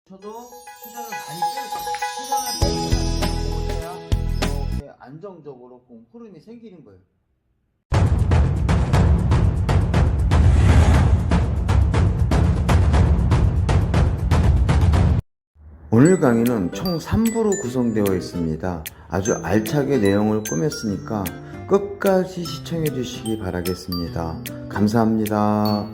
저도 회전을 많이 빼야 이렇게 안정적으로 공 흐름이 생기는 거예요. 오늘 강의는 총 3부로 구성되어 있습니다. 아주 알차게 내용을 꾸몄으니까 끝까지 시청해 주시기 바라겠습니다. 감사합니다.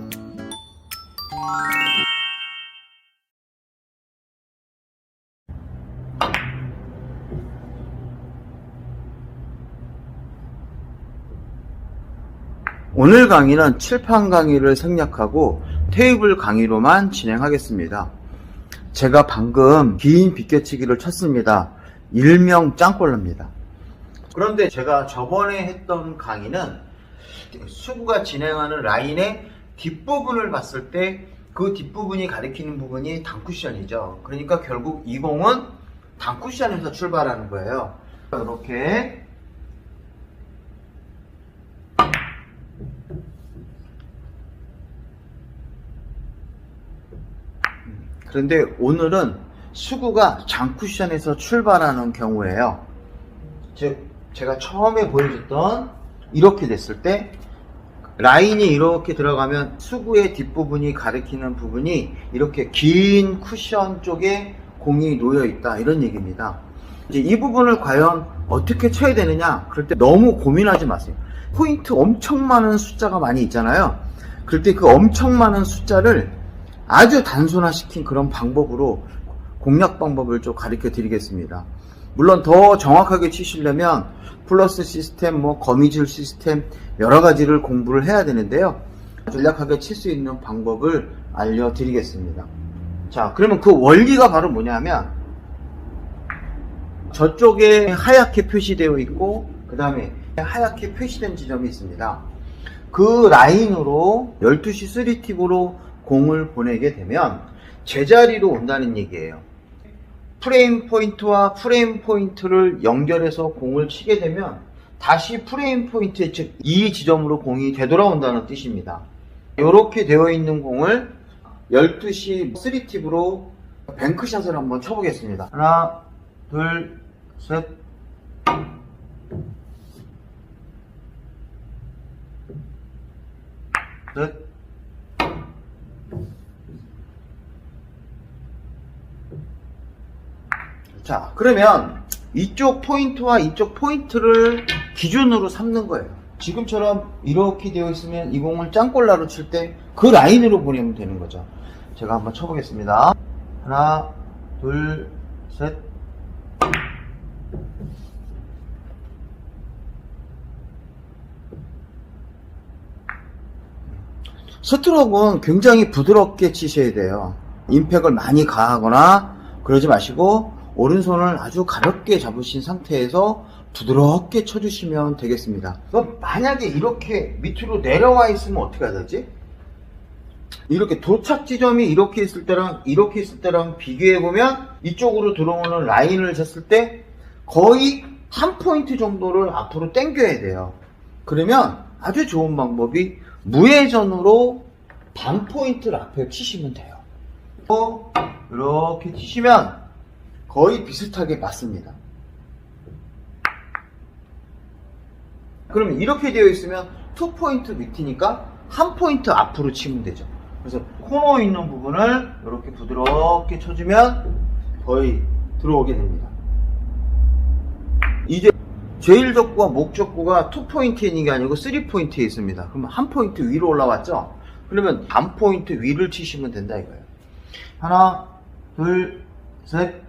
오늘 강의는 칠판 강의를 생략하고 테이블 강의로만 진행하겠습니다. 제가 방금 긴 비껴치기를 쳤습니다. 일명 짱꼴러입니다. 그런데 제가 저번에 했던 강의는 수구가 진행하는 라인의 뒷부분을 봤을 때 그 뒷부분이 가리키는 부분이 단쿠션이죠. 그러니까 결국 이 공은 단쿠션에서 출발하는 거예요. 이렇게 그런데 오늘은 수구가 장쿠션에서 출발하는 경우에요. 즉 제가 처음에 보여줬던 이렇게 됐을 때 라인이 이렇게 들어가면 수구의 뒷부분이 가리키는 부분이 이렇게 긴 쿠션 쪽에 공이 놓여 있다, 이런 얘기입니다. 이제 이 부분을 과연 어떻게 쳐야 되느냐, 그럴 때 너무 고민하지 마세요. 포인트 엄청 많은 숫자가 많이 있잖아요. 그럴 때 그 엄청 많은 숫자를 아주 단순화시킨 그런 방법으로 공략 방법을 좀 가르쳐 드리겠습니다. 물론 더 정확하게 치시려면 플러스 시스템, 거미줄 시스템 여러 가지를 공부를 해야 되는데요. 전략하게 칠 수 있는 방법을 알려드리겠습니다. 자, 그러면 그 원리가 바로 뭐냐면 저쪽에 하얗게 표시되어 있고 그 다음에 하얗게 표시된 지점이 있습니다. 그 라인으로 12시 3팁으로 공을 보내게 되면 제자리로 온다는 얘기예요. 프레임 포인트와 프레임 포인트를 연결해서 공을 치게 되면 다시 프레임 포인트, 즉 이 지점으로 공이 되돌아온다는 뜻입니다. 이렇게 되어 있는 공을 12시 3팁으로 뱅크샷을 한번 쳐보겠습니다. 하나, 둘, 셋. 넷. 자, 그러면 이쪽 포인트와 이쪽 포인트를 기준으로 삼는 거예요. 지금처럼 이렇게 되어 있으면 이 공을 짱꼴라로 칠 때 그 라인으로 보내면 되는 거죠. 제가 한번 쳐보겠습니다. 하나, 둘, 셋. 스트로크는 굉장히 부드럽게 치셔야 돼요. 임팩을 많이 가하거나 그러지 마시고 오른손을 아주 가볍게 잡으신 상태에서 부드럽게 쳐주시면 되겠습니다. 그럼 만약에 이렇게 밑으로 내려와 있으면 어떻게 해야 되지? 이렇게 도착 지점이 이렇게 있을 때랑 이렇게 있을 때랑 비교해보면 이쪽으로 들어오는 라인을 쟀을 때 거의 한 포인트 정도를 앞으로 당겨야 돼요. 그러면 아주 좋은 방법이 무회전으로 반 포인트를 앞에 치시면 돼요. 이렇게 치시면 거의 비슷하게 맞습니다. 그러면 이렇게 되어 있으면 2포인트 밑이니까 한 포인트 앞으로 치면 되죠. 그래서 코너 있는 부분을 이렇게 부드럽게 쳐주면 거의 들어오게 됩니다. 이제 제일적구와 목적구가 2포인트에 있는 게 아니고 3포인트에 있습니다. 그러면 한 포인트 위로 올라왔죠? 그러면 반 포인트 위를 치시면 된다 이거예요. 하나, 둘, 셋.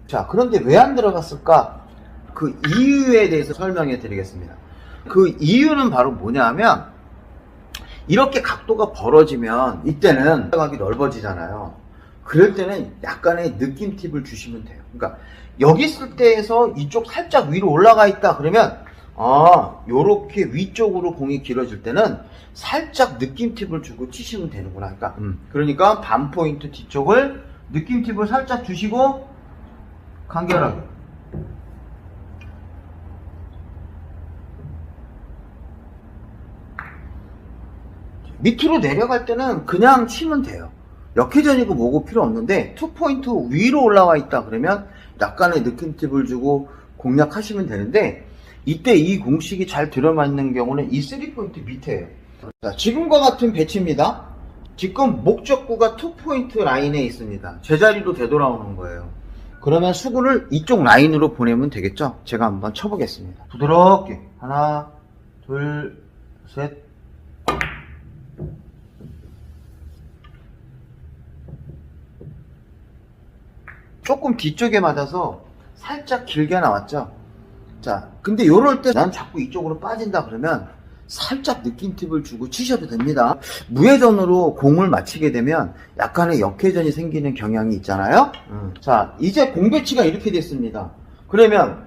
자, 그런데 왜 안 들어갔을까? 그 이유에 대해서 설명해 드리겠습니다. 그 이유는 바로 뭐냐면 이렇게 각도가 벌어지면 이때는 각이 넓어지잖아요. 그럴 때는 약간의 느낌 팁을 주시면 돼요. 그러니까 여기 있을 때에서 이쪽 살짝 위로 올라가 있다 그러면 요렇게 위쪽으로 공이 길어질 때는 살짝 느낌 팁을 주고 치시면 되는구나. 그러니까 반 포인트 뒤쪽을 느낌 팁을 살짝 주시고 간결하게. 밑으로 내려갈 때는 그냥 치면 돼요. 역회전이고 뭐고 필요 없는데 2포인트 위로 올라와 있다 그러면 약간의 느낌 팁을 주고 공략하시면 되는데, 이때 이 공식이 잘 들어맞는 경우는 이 3포인트 밑에예요. 자, 지금과 같은 배치입니다. 지금 목적구가 2포인트 라인에 있습니다. 제자리로 되돌아오는 거예요. 그러면 수구를 이쪽 라인으로 보내면 되겠죠? 제가 한번 쳐보겠습니다. 부드럽게 하나, 둘, 셋. 조금 뒤쪽에 맞아서 살짝 길게 나왔죠? 자, 근데 요럴 때 난 자꾸 이쪽으로 빠진다 그러면 살짝 느낌 팁을 주고 치셔도 됩니다. 무회전으로 공을 맞히게 되면 약간의 역회전이 생기는 경향이 있잖아요. 자, 이제 공 배치가 이렇게 됐습니다. 그러면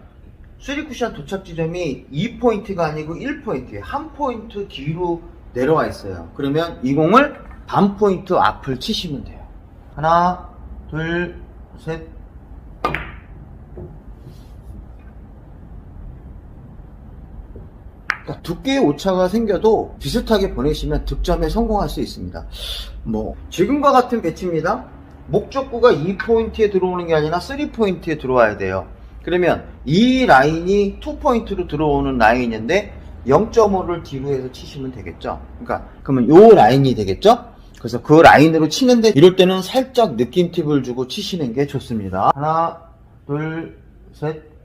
3쿠션 도착 지점이 2포인트가 아니고 1포인트에 1포인트 뒤로 내려와 있어요. 그러면 이 공을 반 포인트 앞을 치시면 돼요. 하나, 둘, 셋. 그러니까 두께의 오차가 생겨도 비슷하게 보내시면 득점에 성공할 수 있습니다. 지금과 같은 배치입니다. 목적구가 2포인트에 들어오는 게 아니라 3포인트에 들어와야 돼요. 그러면 이 라인이 2포인트로 들어오는 라인인데 0.5를 뒤로 해서 치시면 되겠죠. 그러면 요 라인이 되겠죠. 그래서 그 라인으로 치는데 이럴 때는 살짝 느낌 팁을 주고 치시는 게 좋습니다. 하나, 둘, 셋.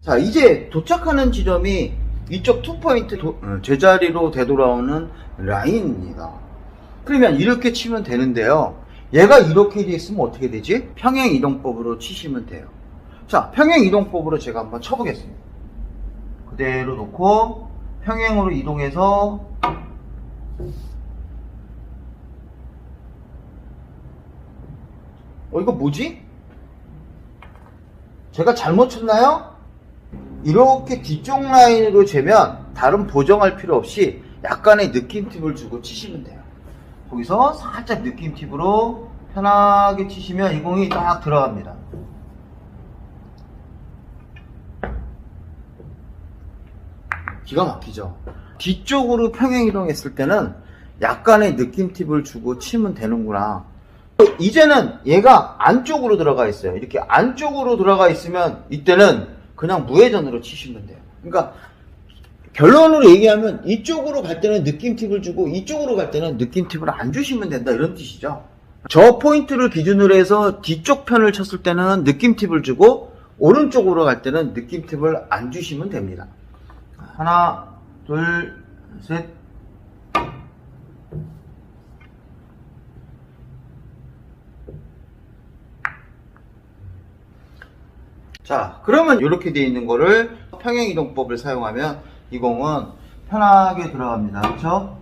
자, 이제 도착하는 지점이 이쪽 2포인트 제자리로 되돌아오는 라인입니다. 그러면 이렇게 치면 되는데요. 얘가 이렇게 돼 있으면 어떻게 되지? 평행이동법으로 치시면 돼요. 자, 평행이동법으로 제가 한번 쳐보겠습니다. 그대로 놓고 평행으로 이동해서 이거 뭐지? 제가 잘못 쳤나요? 이렇게 뒤쪽 라인으로 재면 다른 보정할 필요 없이 약간의 느낌 팁을 주고 치시면 돼요. 거기서 살짝 느낌 팁으로 편하게 치시면 이 공이 딱 들어갑니다. 기가 막히죠? 뒤쪽으로 평행 이동했을 때는 약간의 느낌 팁을 주고 치면 되는구나. 이제는 얘가 안쪽으로 들어가 있어요. 이렇게 안쪽으로 들어가 있으면 이때는 그냥 무회전으로 치시면 돼요. 그러니까 결론으로 얘기하면 이쪽으로 갈 때는 느낌 팁을 주고 이쪽으로 갈 때는 느낌 팁을 안 주시면 된다, 이런 뜻이죠. 저 포인트를 기준으로 해서 뒤쪽 편을 쳤을 때는 느낌 팁을 주고 오른쪽으로 갈 때는 느낌 팁을 안 주시면 됩니다. 하나, 둘, 셋. 자, 그러면 이렇게 되어 있는 거를 평행이동법을 사용하면 이 공은 편하게 들어갑니다. 그렇죠?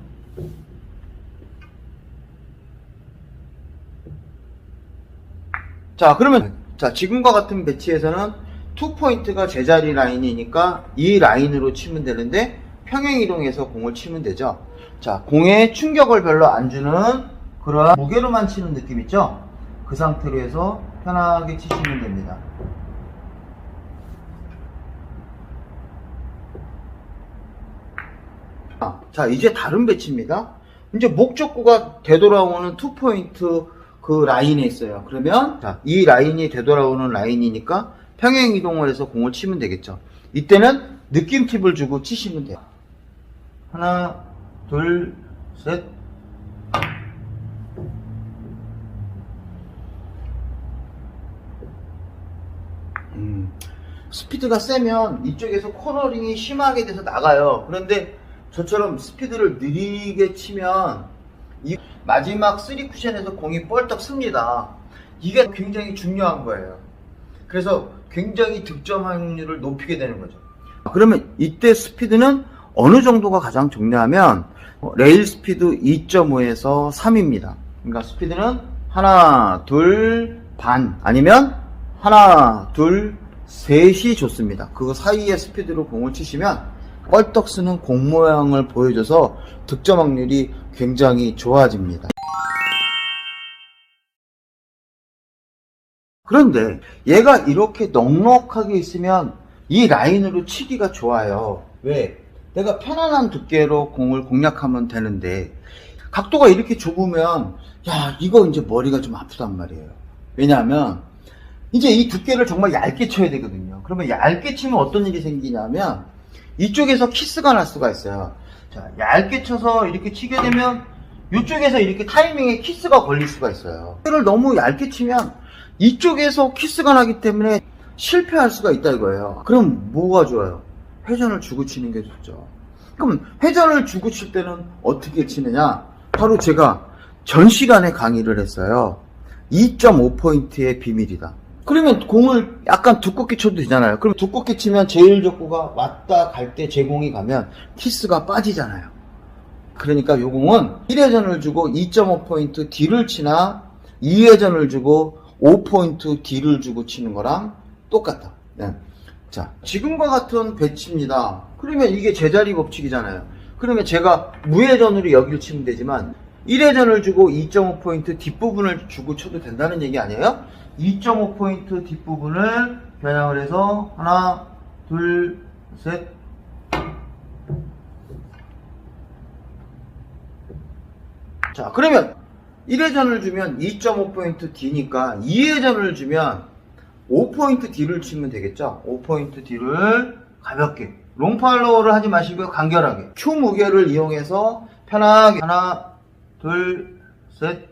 자, 그러면 지금과 같은 배치에서는 2포인트가 제자리 라인이니까 이 라인으로 치면 되는데 평행이동해서 공을 치면 되죠. 자, 공에 충격을 별로 안 주는 그러한 무게로만 치는 느낌 있죠? 그 상태로 해서 편하게 치시면 됩니다. 자, 이제 다른 배치입니다. 이제 목적구가 되돌아오는 2포인트 그 라인에 있어요. 그러면 이 라인이 되돌아오는 라인이니까 평행 이동을 해서 공을 치면 되겠죠. 이때는 느낌 팁을 주고 치시면 돼요. 하나, 둘, 셋. 스피드가 세면 이쪽에서 코너링이 심하게 돼서 나가요. 그런데 저처럼 스피드를 느리게 치면 이 마지막 3쿠션에서 공이 뻘떡 씁니다. 이게 굉장히 중요한 거예요. 그래서 굉장히 득점 확률을 높이게 되는 거죠. 그러면 이때 스피드는 어느 정도가 가장 좋냐면 레일 스피드 2.5에서 3입니다. 그러니까 스피드는 하나, 둘, 반 아니면 하나, 둘, 셋이 좋습니다. 그 사이의 스피드로 공을 치시면 뻘떡 쓰는 공 모양을 보여줘서 득점 확률이 굉장히 좋아집니다. 그런데 얘가 이렇게 넉넉하게 있으면 이 라인으로 치기가 좋아요. 왜? 내가 편안한 두께로 공을 공략하면 되는데 각도가 이렇게 좁으면 야 이거 이제 머리가 좀 아프단 말이에요. 왜냐하면 이제 이 두께를 정말 얇게 쳐야 되거든요. 그러면 얇게 치면 어떤 일이 생기냐면 이쪽에서 키스가 날 수가 있어요. 자, 얇게 쳐서 이렇게 치게 되면 이쪽에서 이렇게 타이밍에 키스가 걸릴 수가 있어요. 이를 너무 얇게 치면 이쪽에서 키스가 나기 때문에 실패할 수가 있다 이거예요. 그럼 뭐가 좋아요? 회전을 주고 치는 게 좋죠. 그럼 회전을 주고 칠 때는 어떻게 치느냐? 바로 제가 전 시간에 강의를 했어요. 2.5포인트의 비밀이다. 그러면 공을 약간 두껍게 쳐도 되잖아요. 그럼 두껍게 치면 제일적구가 왔다 갈 때 제 공이 가면 키스가 빠지잖아요. 그러니까 요 공은 1회전을 주고 2.5포인트 D를 치나 2회전을 주고 5포인트 D를 주고 치는 거랑 똑같다. 네. 자, 지금과 같은 배치입니다. 그러면 이게 제자리 법칙이잖아요. 그러면 제가 무회전으로 여기를 치면 되지만 1회전을 주고 2.5포인트 뒷부분을 주고 쳐도 된다는 얘기 아니에요? 2.5포인트 뒷부분을 겨냥을 해서 하나, 둘, 셋. 자, 그러면 1회전을 주면 2.5포인트 D니까 2회전을 주면 5포인트 D를 치면 되겠죠? 5포인트 D를 가볍게 롱팔로우를 하지 마시고요. 간결하게 초무게를 이용해서 편하게 하나, 둘, 셋.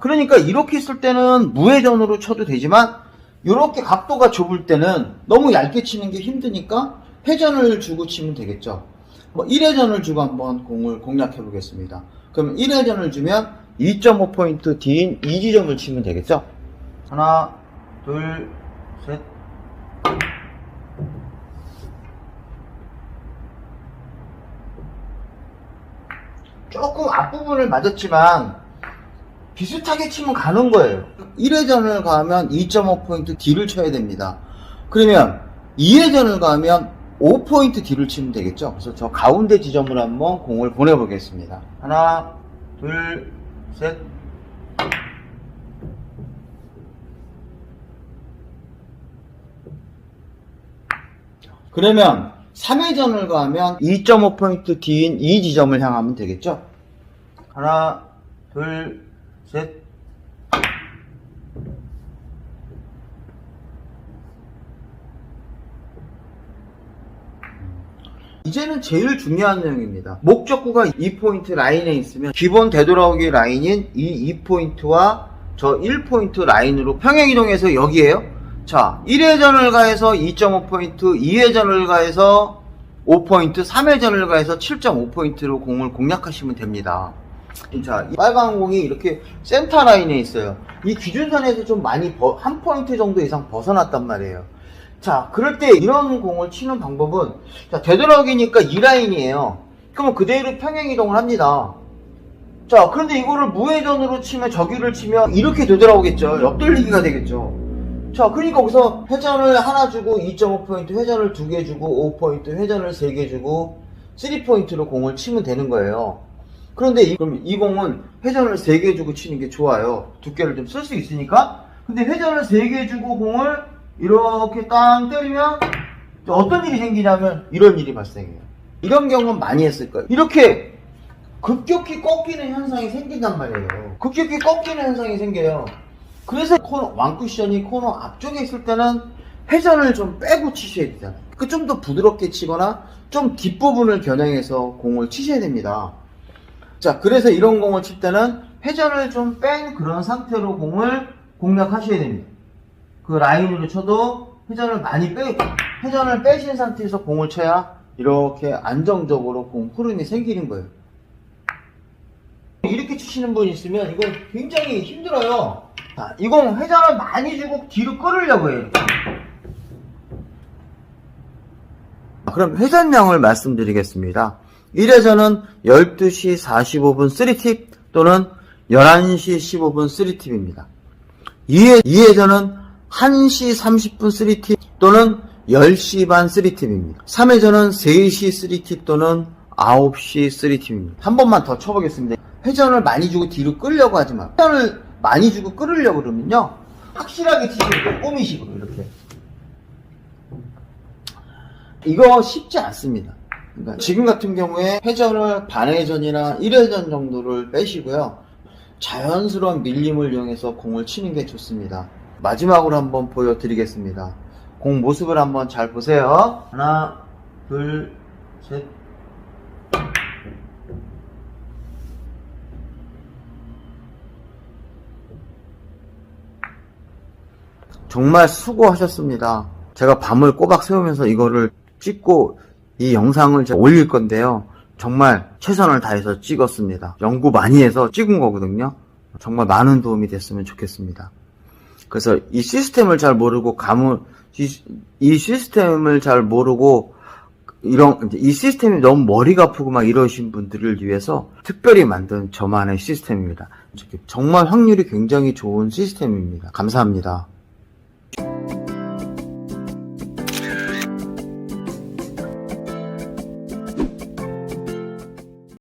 그러니까 이렇게 있을 때는 무회전으로 쳐도 되지만 이렇게 각도가 좁을 때는 너무 얇게 치는 게 힘드니까 회전을 주고 치면 되겠죠. 1회전을 주고 한번 공을 공략해 보겠습니다. 그러면 1회전을 주면 2.5포인트 D인 이 지점을 치면 되겠죠. 하나, 둘, 셋. 조금 앞부분을 맞았지만 비슷하게 치면 가는 거예요. 1회전을 가면 2.5포인트 D를 쳐야 됩니다. 그러면 2회전을 가면 5포인트 D를 치면 되겠죠. 그래서 저 가운데 지점을 한번 공을 보내보겠습니다. 하나, 둘, 셋. 그러면 3회전을 가면 2.5포인트 D인 이 지점을 향하면 되겠죠. 하나, 둘, 셋. 이제는 제일 중요한 내용입니다. 목적구가 2포인트 라인에 있으면 기본 되돌아오기 라인인 이 2포인트와 저 1포인트 라인으로 평행이동해서 여기에요. 자, 1회전을 가해서 2.5포인트, 2회전을 가해서 5포인트, 3회전을 가해서 7.5포인트로 공을 공략하시면 됩니다. 자, 이 빨간 공이 이렇게 센터 라인에 있어요. 이 기준선에서 좀 많이 한 포인트 정도 이상 벗어났단 말이에요. 자, 그럴 때 이런 공을 치는 방법은, 자, 되돌아오기니까 이 라인이에요. 그러면 그대로 평행이동을 합니다. 자, 그런데 이거를 무회전으로 치면, 저기를 치면 이렇게 되돌아오겠죠. 옆돌리기가 되겠죠. 자, 그러니까 여기서 회전을 하나 주고 2.5포인트, 회전을 2개 주고 5포인트, 회전을 3개 주고 3포인트로 공을 치면 되는 거예요. 그런데 그럼 이 공은 회전을 3개 주고 치는 게 좋아요. 두께를 좀 쓸 수 있으니까. 근데 회전을 3개 주고 공을 이렇게 땅 때리면 어떤 일이 생기냐면 이런 일이 발생해요. 이런 경우는 많이 했을 거예요. 이렇게 급격히 꺾이는 현상이 생긴단 말이에요. 급격히 꺾이는 현상이 생겨요. 그래서 왕쿠션이 코너 앞쪽에 있을 때는 회전을 좀 빼고 치셔야 되잖아요. 좀 더 부드럽게 치거나 좀 뒷부분을 겨냥해서 공을 치셔야 됩니다. 자, 그래서 이런 공을 칠 때는 회전을 좀 뺀 그런 상태로 공을 공략하셔야 됩니다. 그 라인으로 쳐도 회전을 많이 회전을 빼신 상태에서 공을 쳐야 이렇게 안정적으로 공 흐름이 생기는 거예요. 이렇게 치시는 분이 있으면 이건 굉장히 힘들어요. 자, 이 공 회전을 많이 주고 뒤로 끌으려고 해요. 그럼 회전량을 말씀드리겠습니다. 1회전은 12시 45분 3팁 또는 11시 15분 3팁입니다. 2회전은 1시 30분 3팁 또는 10시 반 3팁입니다. 3회전은 3시 3팁 또는 9시 3팀입니다. 한 번만 더 쳐보겠습니다. 회전을 많이 주고 뒤로 끌려고 하지 마. 회전을 많이 주고 끌으려고 그러면요, 확실하게 치시고 꼬미식으로 이렇게. 이거 쉽지 않습니다. 그러니까 지금 같은 경우에 회전을 반회전이나 1회전 정도를 빼시고요, 자연스러운 밀림을 이용해서 공을 치는 게 좋습니다. 마지막으로 한번 보여드리겠습니다. 공 모습을 한번 잘 보세요. 하나, 둘, 셋. 정말 수고하셨습니다. 제가 밤을 꼬박 새우면서 이거를 찍고 이 영상을 제가 올릴 건데요, 정말 최선을 다해서 찍었습니다. 연구 많이 해서 찍은 거거든요. 정말 많은 도움이 됐으면 좋겠습니다. 그래서 이 시스템을 잘 모르고 이 시스템을 잘 모르고 이 시스템이 너무 머리가 아프고 막 이러신 분들을 위해서 특별히 만든 저만의 시스템입니다. 정말 확률이 굉장히 좋은 시스템입니다. 감사합니다.